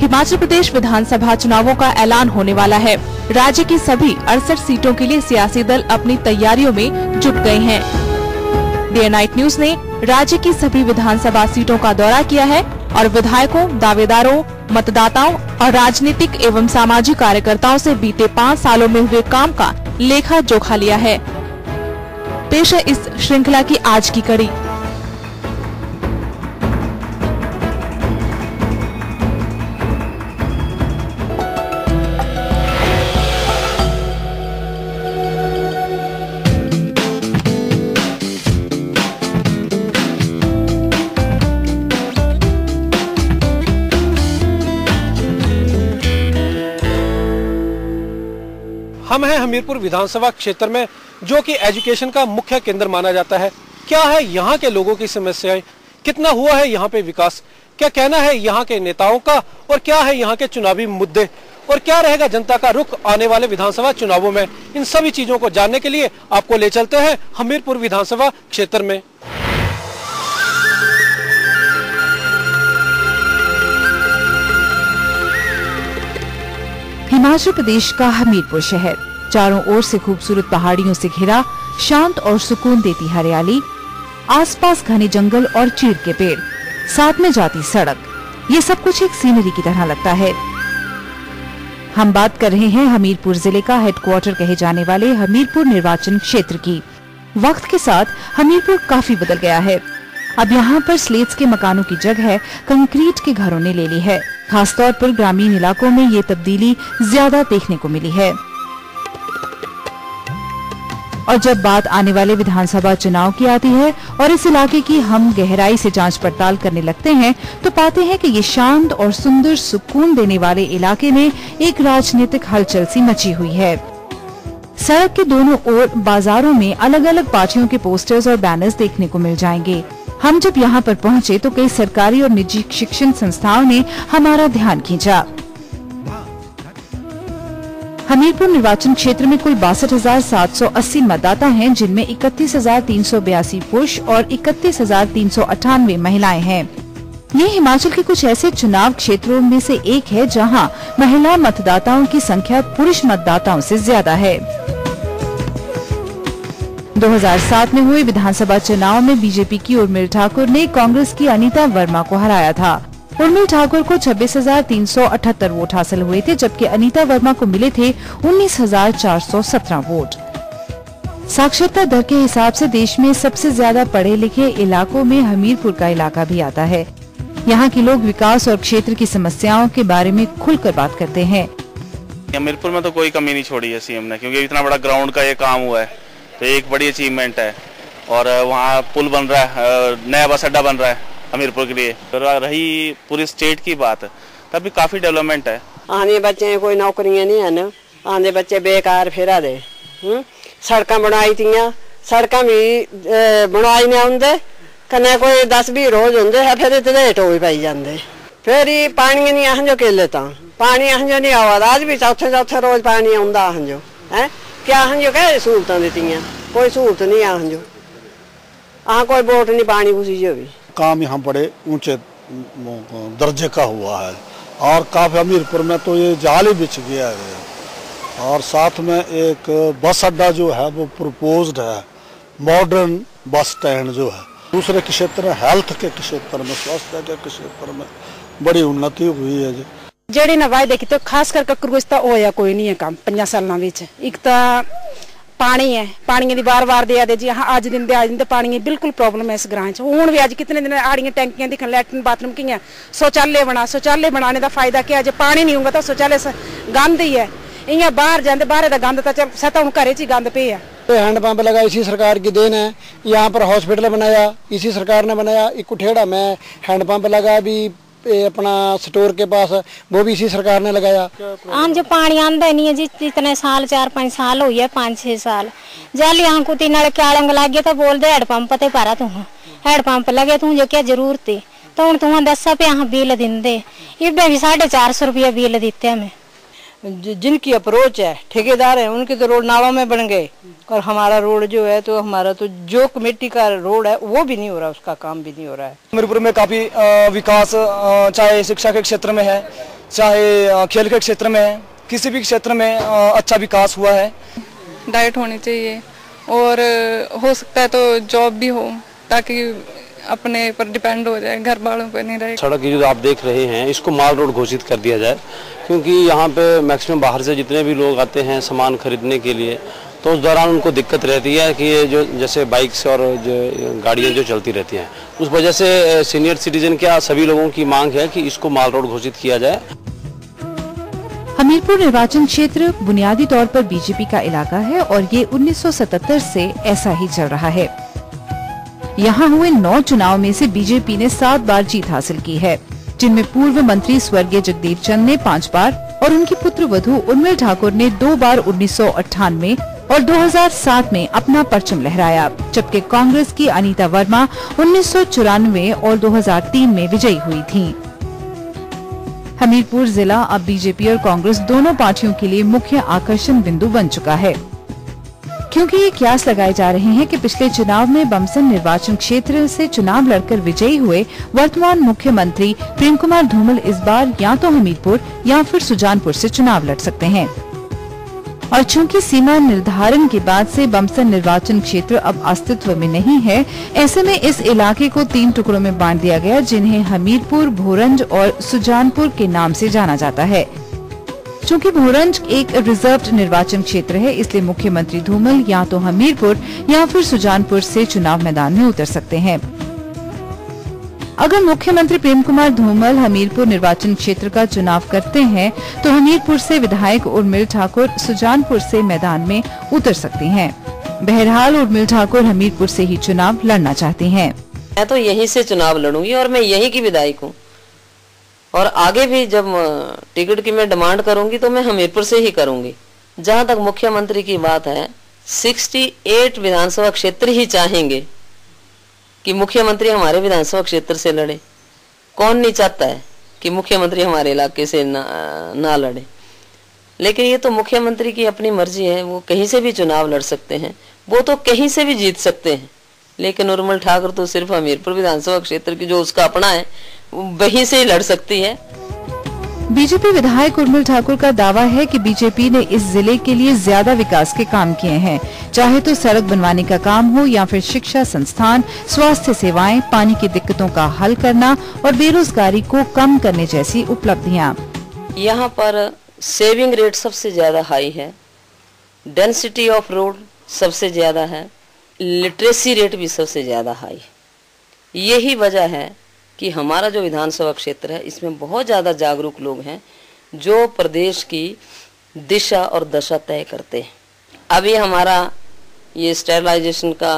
हिमाचल प्रदेश विधानसभा चुनावों का ऐलान होने वाला है। राज्य की सभी 68 सीटों के लिए सियासी दल अपनी तैयारियों में जुट गए हैं। डे नाइट न्यूज ने राज्य की सभी विधानसभा सीटों का दौरा किया है और विधायकों, दावेदारों, मतदाताओं और राजनीतिक एवं सामाजिक कार्यकर्ताओं से बीते 5 सालों में हुए काम का लेखा जोखा लिया है। पेश है इस श्रृंखला की आज की कड़ी। हम हैं हमीरपुर विधानसभा क्षेत्र में, जो कि एजुकेशन का मुख्य केंद्र माना जाता है। क्या है यहाँ के लोगों की समस्याएं, कितना हुआ है यहाँ पे विकास, क्या कहना है यहाँ के नेताओं का और क्या है यहाँ के चुनावी मुद्दे और क्या रहेगा जनता का रुख आने वाले विधानसभा चुनावों में, इन सभी चीजों को जानने के लिए आपको ले चलते हैं हमीरपुर विधानसभा क्षेत्र में। हिमाचल प्रदेश का हमीरपुर शहर चारों ओर से खूबसूरत पहाड़ियों से घिरा, शांत और सुकून देती हरियाली, आसपास घने जंगल और चीड़ के पेड़, साथ में जाती सड़क, ये सब कुछ एक सीनरी की तरह लगता है। हम बात कर रहे हैं हमीरपुर जिले का हेडक्वार्टर कहे जाने वाले हमीरपुर निर्वाचन क्षेत्र की। वक्त के साथ हमीरपुर काफी बदल गया है। अब यहाँ पर स्लेट्स के मकानों की जगह कंक्रीट के घरों ने ले ली है। खासतौर पर ग्रामीण इलाकों में ये तब्दीली ज्यादा देखने को मिली है। और जब बात आने वाले विधानसभा चुनाव की आती है और इस इलाके की हम गहराई से जांच पड़ताल करने लगते हैं, तो पाते हैं कि ये शांत और सुंदर सुकून देने वाले इलाके में एक राजनीतिक हलचल सी मची हुई है। सड़क के दोनों ओर बाजारों में अलग अलग पार्टियों के पोस्टर्स और बैनर्स देखने को मिल जाएंगे। हम जब यहाँ पर पहुँचे तो कई सरकारी और निजी शिक्षण संस्थाओं ने हमारा ध्यान खींचा। हमीरपुर निर्वाचन क्षेत्र में कुल 62,780 मतदाता हैं, जिनमें 31,382 पुरुष और 31,398 महिलाएं हैं। ये हिमाचल के कुछ ऐसे चुनाव क्षेत्रों में से एक है जहां महिला मतदाताओं की संख्या पुरुष मतदाताओं से ज्यादा है। 2007 में हुए विधानसभा चुनाव में बीजेपी की उर्मिल ठाकुर ने कांग्रेस की अनीता वर्मा को हराया था। उर्मिल ठाकुर को 26,378 वोट हासिल हुए थे, जबकि अनीता वर्मा को मिले थे 19,417 वोट। साक्षरता दर के हिसाब से देश में सबसे ज्यादा पढ़े लिखे इलाकों में हमीरपुर का इलाका भी आता है। यहाँ के लोग विकास और क्षेत्र की समस्याओं के बारे में खुलकर बात करते हैं। हमीरपुर में तो कोई कमी नहीं छोड़ी है सीएम ने, क्योंकि इतना बड़ा ग्राउंड का ये काम हुआ है तो एक बड़ी अचीवमेंट है। और वहाँ पुल बन रहा है, नया बस अड्डा बन रहा है हमीरपुर के लिए। तो रही पूरी स्टेट की बात, तभी काफी डेवलपमेंट है। आने बच्चे कोई नौकरियां नहीं है ना, आने बच्चे बेकार फिरा दे। सड़क बनाई थियां, सड़क भी बनाई नहीं आंदे, कने कोई 10-20 रोज होंगे है, फिर इतने टोई पाई जाते। फिर पानी नहीं आहंजो के लेता, पानी आहंजो नहीं आवा, आज भी चौथे रोज पानी आंदा आहंजो है। क्या आहंजो क्या सहूलत दी, कोई सहूलत नहीं आहंजो, कोई वोट नहीं पानी घुसी जो भी। काम यहाँ बड़े ऊंचे दर्जे का हुआ है और काफी हमीरपुर में तो ये जाल ही बिछ गया है। और साथ में एक बस अड्डा जो है वो प्रपोज्ड है, मॉडर्न बस स्टैंड जो है। दूसरे क्षेत्र हेल्थ के क्षेत्र में, स्वास्थ्य के क्षेत्र में बड़ी उन्नति हुई है जी। जेडी ना वायदे की तो खास कर ककरगुस्ता होया कोई नहीं है काम 5 सालों विच। एक तो पानी है, पानी की बार-बार दे दे जी, आज दिन पानी की बिल्कुल प्रॉब्लम है इस ग्रां च। हुण भी आज कितने दिन आड़ियां टैंकियां दिखन, लैट्रिन बाथरूम की है, शौचालय बनाने का फायदा क्या है? जो पानी नहीं होगा तो शौचालय गंद ही है। इं बाहर जाते बाहर का गंद तो सता हूँ घर च ही गंद पे है। हैंड पंप लगा इसी सरकार की देन है। यहाँ पर हॉस्पिटल बनाया इसी सरकार ने बनाया। एक कुठेड़ा में हैंड पंप लगा भी अपना स्टोर के पास, वो भी इसी सरकार ने लगाया। हाँ जो पानी आंदा नहीं है जी, इतने साल 4-5 साल हो गया, 5-6 साल जाली यहाँ को 3 नलके आलंग लग गया तो बोल दे हैंड पंप ते पारा तू हैंड पंप लगे तू जो क्या जरूरत है तो हूँ तुम 10 रुपया बिल देंदे, इबे भी 450 रुपया बिल दिते हमें। जिनकी अप्रोच है ठेकेदार है उनके तो रोड नालों में बन गए और हमारा रोड जो है तो हमारा तो जो कमेटी का रोड है वो भी नहीं हो रहा, उसका काम भी नहीं हो रहा है। हमीरपुर में काफी विकास चाहे शिक्षा के क्षेत्र में है चाहे खेल के क्षेत्र में, किसी भी क्षेत्र में अच्छा विकास हुआ है। डाइट होनी चाहिए और हो सकता है तो जॉब भी हो, ताकि अपने पर डिपेंड हो जाए, घर वालों पर नहीं रहे। सड़क की जो आप देख रहे हैं इसको माल रोड घोषित कर दिया जाए, क्योंकि यहाँ पे मैक्सिमम बाहर से जितने भी लोग आते हैं सामान खरीदने के लिए, तो उस दौरान उनको दिक्कत रहती है कि ये जो जैसे बाइक्स और जो गाड़ियाँ जो चलती रहती हैं, उस वजह से सीनियर सिटीजन क्या सभी लोगों की मांग है कि इसको माल रोड घोषित किया जाए। हमीरपुर निर्वाचन क्षेत्र बुनियादी तौर पर बीजेपी का इलाका है और ये 1977 से ऐसा ही चल रहा है। यहाँ हुए 9 चुनाव में से बीजेपी ने 7 बार जीत हासिल की है, जिनमें पूर्व मंत्री स्वर्गीय जगदीप चंद ने 5 बार और उनकी पुत्र वधू उर्मिल ठाकुर ने 2 बार 1998 और 2007 में अपना परचम लहराया, जबकि कांग्रेस की अनीता वर्मा 1994 और 2003 में विजयी हुई थीं। हमीरपुर जिला अब बीजेपी और कांग्रेस दोनों पार्टियों के लिए मुख्य आकर्षण बिंदु बन चुका है, क्योंकि ये कयास लगाए जा रहे हैं कि पिछले चुनाव में बमसन निर्वाचन क्षेत्र से चुनाव लड़कर विजयी हुए वर्तमान मुख्यमंत्री प्रेम कुमार धूमल इस बार या तो हमीरपुर या फिर सुजानपुर से चुनाव लड़ सकते हैं। और चूंकि सीमा निर्धारण के बाद से बमसन निर्वाचन क्षेत्र अब अस्तित्व में नहीं है, ऐसे में इस इलाके को 3 टुकड़ों में बांट दिया गया, जिन्हें हमीरपुर, भोरंज और सुजानपुर के नाम से जाना जाता है। चूंकि भोरंज एक रिजर्व्ड निर्वाचन क्षेत्र है, इसलिए मुख्यमंत्री धूमल या तो हमीरपुर या फिर सुजानपुर से चुनाव मैदान में उतर सकते हैं। अगर मुख्यमंत्री प्रेम कुमार धूमल हमीरपुर निर्वाचन क्षेत्र का चुनाव करते हैं, तो हमीरपुर से विधायक उर्मिल ठाकुर सुजानपुर से मैदान में उतर सकती हैं। बहरहाल उर्मिल ठाकुर हमीरपुर से ही चुनाव लड़ना चाहती हैं। मैं तो यहीं से चुनाव लड़ूंगी और मैं यहीं की विधायक हूँ, और आगे भी जब टिकट की मैं डिमांड करूंगी तो मैं हमीरपुर से ही करूंगी। जहां तक मुख्यमंत्री की बात है, 68 विधानसभा क्षेत्र ही चाहेंगे कि मुख्यमंत्री हमारे विधानसभा क्षेत्र से लड़े। कौन नहीं चाहता है कि मुख्यमंत्री हमारे इलाके से ना लड़े, लेकिन ये तो मुख्यमंत्री की अपनी मर्जी है, वो कहीं से भी चुनाव लड़ सकते हैं, वो तो कहीं से भी जीत सकते हैं। लेकिन उर्मिल ठाकुर तो सिर्फ हमीरपुर विधानसभा क्षेत्र की जो उसका अपना है वहीं से ही लड़ सकती है। बीजेपी विधायक उर्मिल ठाकुर का दावा है कि बीजेपी ने इस जिले के लिए ज्यादा विकास के काम किए हैं, चाहे तो सड़क बनवाने का काम हो या फिर शिक्षा संस्थान, स्वास्थ्य सेवाएं, पानी की दिक्कतों का हल करना और बेरोजगारी को कम करने जैसी उपलब्धियां। यहाँ पर सेविंग रेट सबसे ज्यादा हाई है, डेंसिटी ऑफ रोड सबसे ज्यादा है, लिटरेसी रेट भी सबसे ज्यादा हाई। यही वजह है कि हमारा जो विधानसभा क्षेत्र है इसमें बहुत ज़्यादा जागरूक लोग हैं जो प्रदेश की दिशा और दशा तय करते हैं। अभी हमारा ये स्टेरिलाइजेशन का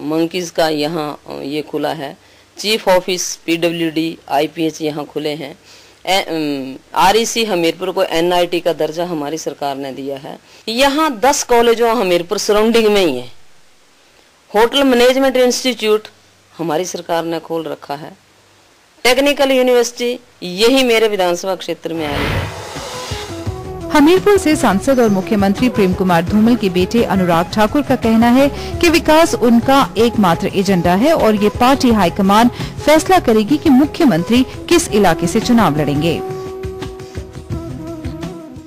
मंकीज का यहाँ ये खुला है, चीफ ऑफिस PWD IPH यहाँ खुले हैं, REC हमीरपुर को NIT का दर्जा हमारी सरकार ने दिया है। यहाँ 10 कॉलेजों हमीरपुर सराउंडिंग में ही है। होटल मैनेजमेंट इंस्टीट्यूट हमारी सरकार ने खोल रखा है। टेक्निकल यूनिवर्सिटी यही मेरे विधानसभा क्षेत्र में आई है। हमीरपुर से सांसद और मुख्यमंत्री प्रेम कुमार धूमल के बेटे अनुराग ठाकुर का कहना है कि विकास उनका एकमात्र एजेंडा है और ये पार्टी हाईकमान फैसला करेगी कि मुख्यमंत्री किस इलाके से चुनाव लड़ेंगे।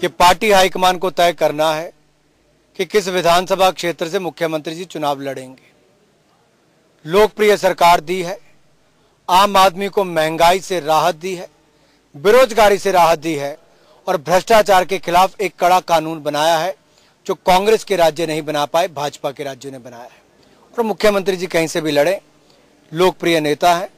कि पार्टी हाईकमान को तय करना है कि किस विधानसभा क्षेत्र से मुख्यमंत्री जी चुनाव लड़ेंगे। लोकप्रिय सरकार दी है, आम आदमी को महंगाई से राहत दी है, बेरोजगारी से राहत दी है और भ्रष्टाचार के खिलाफ एक कड़ा कानून बनाया है जो कांग्रेस के राज्य नहीं बना पाए, भाजपा के राज्यों ने बनाया है। और मुख्यमंत्री जी कहीं से भी लड़े, लोकप्रिय नेता है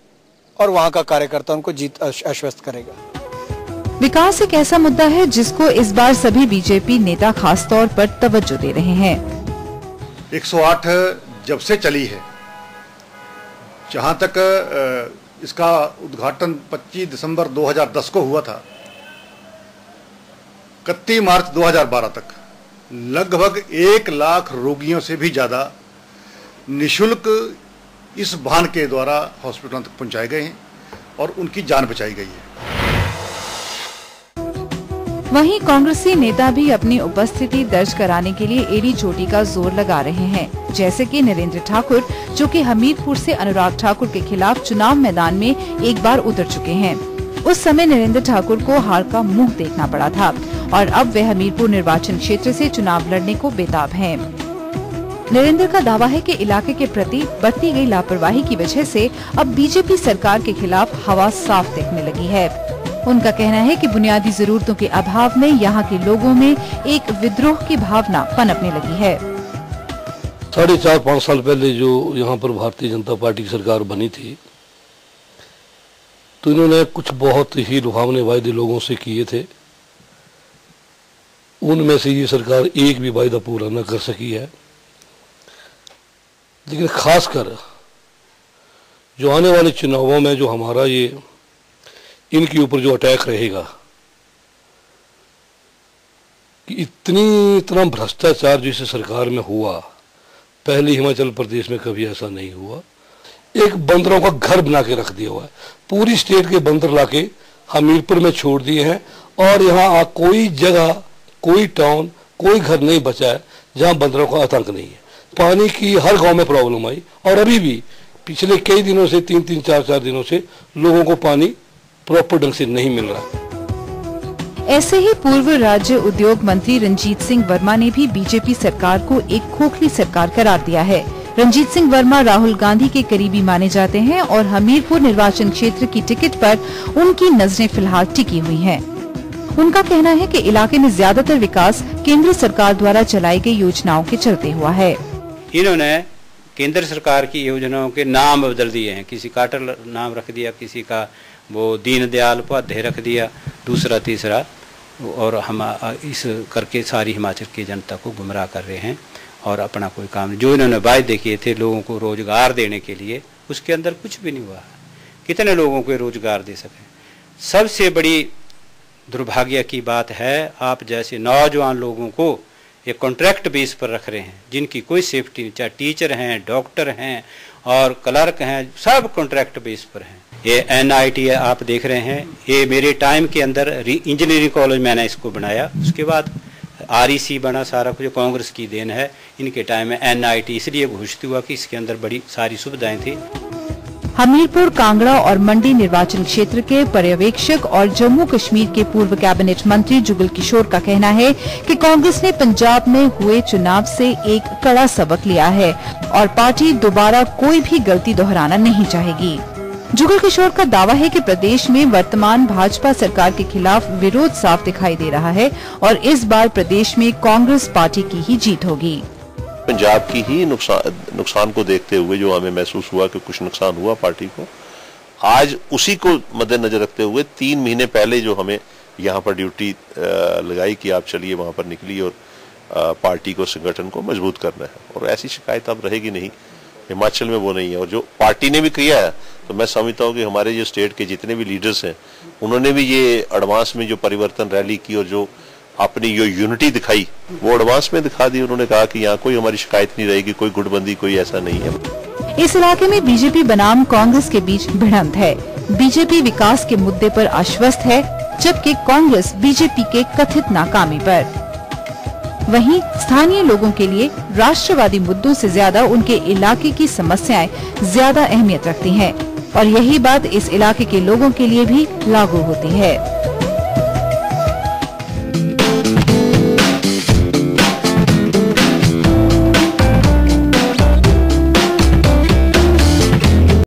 और वहां का कार्यकर्ता उनको जीत आश्वस्त करेगा। विकास एक ऐसा मुद्दा है जिसको इस बार सभी बीजेपी नेता खास तौर पर तवज्जो दे रहे हैं। 108 जब से चली है, जहां तक इसका उद्घाटन 25 दिसंबर 2010 को हुआ था, 31 मार्च 2012 तक लगभग 1 लाख रोगियों से भी ज्यादा निशुल्क इस वाहन के द्वारा हॉस्पिटलों तक पहुंचाए गए हैं और उनकी जान बचाई गई है। वहीं कांग्रेसी नेता भी अपनी उपस्थिति दर्ज कराने के लिए एड़ी चोटी का जोर लगा रहे हैं, जैसे कि नरेंद्र ठाकुर जो कि हमीरपुर से अनुराग ठाकुर के खिलाफ चुनाव मैदान में एक बार उतर चुके हैं। उस समय नरेंद्र ठाकुर को हार का मुंह देखना पड़ा था और अब वे हमीरपुर निर्वाचन क्षेत्र से चुनाव लड़ने को बेताब हैं। नरेंद्र का दावा है कि इलाके के प्रति बरती गई लापरवाही की वजह से अब बीजेपी सरकार के खिलाफ हवा साफ दिखने लगी है। उनका कहना है कि बुनियादी जरूरतों के अभाव में यहाँ के लोगों में एक विद्रोह की भावना पनपने लगी है। 4.5-5 साल पहले जो यहाँ पर भारतीय जनता पार्टी की सरकार बनी थी, तो इन्होंने कुछ बहुत ही लुभावने वायदे लोगों से किए थे। उनमें से ये सरकार एक भी वायदा पूरा न कर सकी है। लेकिन खासकर जो आने वाले चुनावों में जो हमारा ये इनके ऊपर जो अटैक रहेगा कि इतना भ्रष्टाचार जिस सरकार में हुआ, पहले हिमाचल प्रदेश में कभी ऐसा नहीं हुआ। एक बंदरों का घर बना के रख दिया हुआ है। पूरी स्टेट के बंदर लाके हमीरपुर में छोड़ दिए हैं और यहाँ कोई जगह, कोई टाउन, कोई घर नहीं बचा है जहाँ बंदरों का आतंक नहीं है। पानी की हर गांव में प्रॉब्लम आई और अभी भी पिछले कई दिनों से 3-3, 4-4 दिनों से लोगों को पानी प्रॉपर ढंग से नहीं मिल रहा। ऐसे ही पूर्व राज्य उद्योग मंत्री रंजीत सिंह वर्मा ने भी बीजेपी सरकार को एक खोखली सरकार करार दिया है। रंजीत सिंह वर्मा राहुल गांधी के करीबी माने जाते हैं और हमीरपुर निर्वाचन क्षेत्र की टिकट पर उनकी नजरें फिलहाल टिकी हुई हैं। उनका कहना है कि इलाके में ज्यादातर विकास केंद्र सरकार द्वारा चलाई गई योजनाओं के चलते हुआ है। इन्होंने केंद्र सरकार की योजनाओं के नाम बदल दिए हैं। किसी का अटल नाम रख दिया, किसी का वो दीनदयाल उपाध्याय रख दिया, दूसरा तीसरा, और हम इस करके सारी हिमाचल की जनता को गुमराह कर रहे हैं और अपना कोई काम जो इन्होंने वायदे किए थे लोगों को रोजगार देने के लिए, उसके अंदर कुछ भी नहीं हुआ। कितने लोगों को रोजगार दे सके? सबसे बड़ी दुर्भाग्य की बात है, आप जैसे नौजवान लोगों को एक कॉन्ट्रैक्ट बेस पर रख रहे हैं जिनकी कोई सेफ्टी नहीं, चाहे टीचर हैं, डॉक्टर हैं और क्लर्क हैं, सब कॉन्ट्रैक्ट बेस पर हैं। ये NIT आप देख रहे हैं, ये मेरे टाइम के अंदर इंजीनियरिंग कॉलेज मैंने इसको बनाया, उसके बाद REC बना, सारा कुछ कांग्रेस की देन है। इनके टाइम में NIT इसलिए घोषित हुआ कि इसके अंदर बड़ी सारी सुविधाएं थी। हमीरपुर, कांगड़ा और मंडी निर्वाचन क्षेत्र के पर्यवेक्षक और जम्मू कश्मीर के पूर्व कैबिनेट मंत्री जुगल किशोर का कहना है कि कांग्रेस ने पंजाब में हुए चुनाव से एक कड़ा सबक लिया है और पार्टी दोबारा कोई भी गलती दोहराना नहीं चाहेगी। जुगल किशोर का दावा है कि प्रदेश में वर्तमान भाजपा सरकार के खिलाफ विरोध साफ दिखाई दे रहा है और इस बार प्रदेश में कांग्रेस पार्टी की ही जीत होगी। पंजाब की ही नुकसान को देखते हुए जो हमें महसूस हुआ कि कुछ नुकसान हुआ पार्टी को, आज उसी को मद्देनजर रखते हुए 3 महीने पहले जो हमें यहाँ पर ड्यूटी लगाई कि आप चलिए वहाँ पर निकलिए और पार्टी को, संगठन को मजबूत करना है, और ऐसी शिकायत अब रहेगी नहीं। हिमाचल में वो नहीं है और जो पार्टी ने भी किया है, तो मैं समझता हूँ कि हमारे जो स्टेट के जितने भी लीडर्स हैं उन्होंने भी ये एडवांस में जो परिवर्तन रैली की और जो अपनी जो यूनिटी दिखाई वो एडवांस में दिखा दी। उन्होंने कहा कि यहाँ कोई हमारी शिकायत नहीं रहेगी, कोई गुटबंदी, कोई ऐसा नहीं है। इस इलाके में बीजेपी बनाम कांग्रेस के बीच भिड़ंत है। बीजेपी विकास के मुद्दे पर आश्वस्त है, जबकि कांग्रेस बीजेपी के कथित नाकामी पर। वहीं स्थानीय लोगों के लिए राष्ट्रवादी मुद्दों से ज्यादा उनके इलाके की समस्याएं ज्यादा अहमियत रखती हैं और यही बात इस इलाके के लोगों के लिए भी लागू होती है।